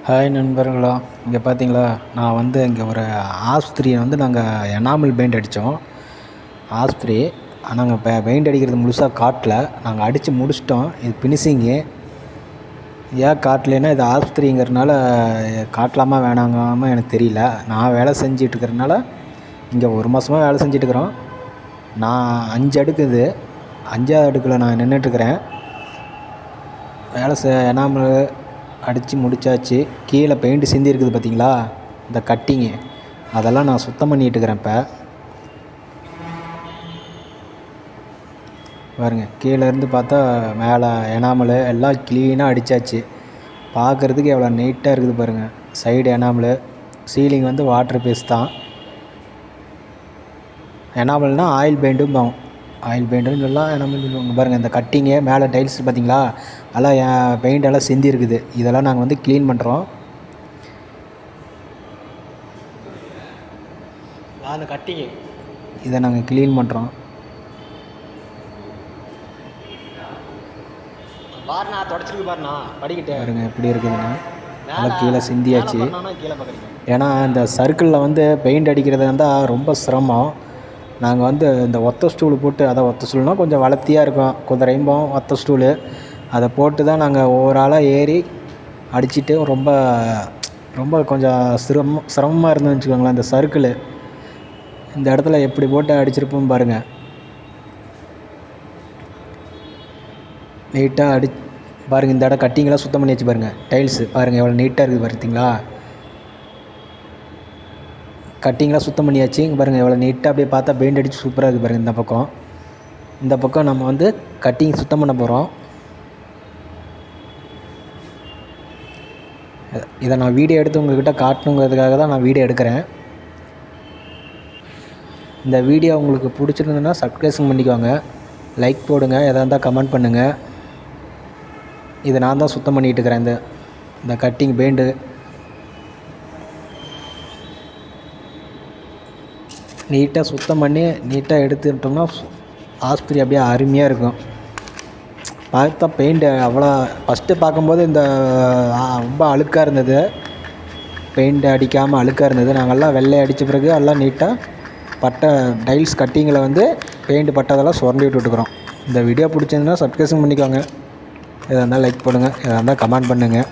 Hi நண்பர்களா, இங்கே பார்த்தீங்களா, நான் வந்து இங்கே ஒரு ஆஸ்பத்திரியை வந்து நாங்கள் எனாமல் பெயிண்ட் அடித்தோம். ஆஸ்பத்திரி நாங்கள் பெயிண்ட் அடிக்கிறது முழுசாக காட்டல, நாங்கள் அடித்து முடிச்சிட்டோம். இது ஃபினிஷிங்கு. ஏன் காட்டலைன்னா இது ஆஸ்பத்திரிங்கிறதுனால காட்டலாமா வேணாங்காமல் எனக்கு தெரியல. நான் வேலை செஞ்சிட்ருக்கிறதுனால இங்கே ஒரு மாதமாக வேலை செஞ்சிட்ருக்குறோம். நான் 5 அடுக்கு இது 5ஆவது அடுக்கில் நான் நின்றுட்டுருக்கிறேன். வேலை எனாமல் அடித்து முடித்தாச்சு. கீழே பெயிண்ட் சிந்தி இருக்குது பார்த்தீங்களா, இந்த கட்டிங்கு அதெல்லாம் நான் சுத்தம் பண்ணிகிட்டுருக்கிறேன். இப்போ பாருங்கள், கீழேருந்து பார்த்தா மேலே எனாமல் எல்லாம் க்ளீனாக அடித்தாச்சு. பார்க்குறதுக்கு எவ்வளோ நீட்டாக இருக்குது பாருங்கள். சைடு எனாமல், சீலிங் வந்து வாட்டர் பேஸ் தான். எனாமல்னால் ஆயில் பெயிண்ட்டும் ஆயில் பெயிண்ட்டுன்னு சொல்லலாம், எனாமல் சொல்லுவாங்க. பாருங்கள், இந்த கட்டிங்கு மேலே டைல்ஸ் பார்த்தீங்களா, அதெல்லாம் பெயிண்ட் எல்லாம் சிந்தி இருக்குது. இதெல்லாம் நாங்கள் வந்து க்ளீன் பண்ணுறோம். அந்த கட்டிங்கு இதை நாங்கள் க்ளீன் பண்ணுறோம். பாருண்ணா, தொடச்சிருக்கு பாருண்ணா, படிக்கிட்டு பாருங்கள் எப்படி இருக்குதுண்ணா. நல்லா கீழே சிந்தியாச்சு. ஏன்னா இந்த சர்க்கிளில் வந்து பெயிண்ட் அடிக்கிறது இருந்தால் ரொம்ப சிரமம். நாங்கள் வந்து இந்த ஒத்த ஸ்டூலு போட்டு, அதை ஒத்த ஸ்டூல்னால் கொஞ்சம் வளர்த்தியாக இருக்கும், குதிரையும்போம் ஒத்த ஸ்டூலு, அதை போட்டு தான் நாங்கள் ஒவ்வொரு ஆளாக ஏறி அடிச்சுட்டு ரொம்ப ரொம்ப கொஞ்சம் சிரமமாக இருந்துன்னு வச்சுக்கோங்களேன். இந்த சர்க்கிளு இந்த இடத்துல எப்படி போட்டு அடிச்சிருப்போம் பாருங்கள். நீட்டாக பாருங்கள், இந்த இடம் கட்டிங்கெல்லாம் சுத்தம் பண்ணி வச்சு பாருங்கள். டைல்ஸு பாருங்கள் எவ்வளோ நீட்டாக இருக்குது பார்த்தீங்களா. கட்டிங்லாம் சுத்தம் பண்ணியாச்சு. இங்கே பாருங்கள் எவ்வளோ நீட்டாக அப்படியே பார்த்தா பெயிண்ட் அடித்து சூப்பராக இருக்குது பாருங்கள். இந்த பக்கம் நம்ம வந்து கட்டிங் சுத்தம் பண்ண போகிறோம். இதை நான் வீடியோ எடுத்து உங்கள்கிட்ட காட்டணுங்கிறதுக்காக தான் நான் வீடியோ எடுக்கிறேன். இந்த வீடியோ உங்களுக்கு பிடிச்சிருந்ததுன்னா சப்ஸ்கிரைப் பண்ணிக்கோங்க, லைக் போடுங்க, எதாக இருந்தால் கமெண்ட் பண்ணுங்கள். இதை நான் தான் சுத்தம் பண்ணிகிட்டு இருக்கிறேன். இந்த கட்டிங் பெயிண்ட்டு நீட்டாக சுத்தம் பண்ணி நீட்டாக எடுத்துட்டோம்னா ஆஸ்பத்திரி அப்படியே அருமையாக இருக்கும். பார்த்தா பெயிண்ட்டு அவ்வளோ ஃபஸ்ட்டு பார்க்கும்போது இந்த ரொம்ப அழுக்காக இருந்தது, பெயிண்ட் அடிக்காமல் அழுக்காக இருந்தது. நாங்கள்லாம் வெள்ளை அடித்த பிறகு எல்லாம் நீட்டாக பட்டை டைல்ஸ் கட்டிங்கில் வந்து பெயிண்ட் பட்டதெல்லாம் சுரண்டி விட்டுட்டுருக்குறோம். இந்த வீடியோ பிடிச்சிருந்தா சப்ஸ்கிரைப் பண்ணிக்கோங்க, எதாக இருந்தால் லைக் பண்ணுங்கள், எதாக இருந்தால் கமெண்ட் பண்ணுங்கள்.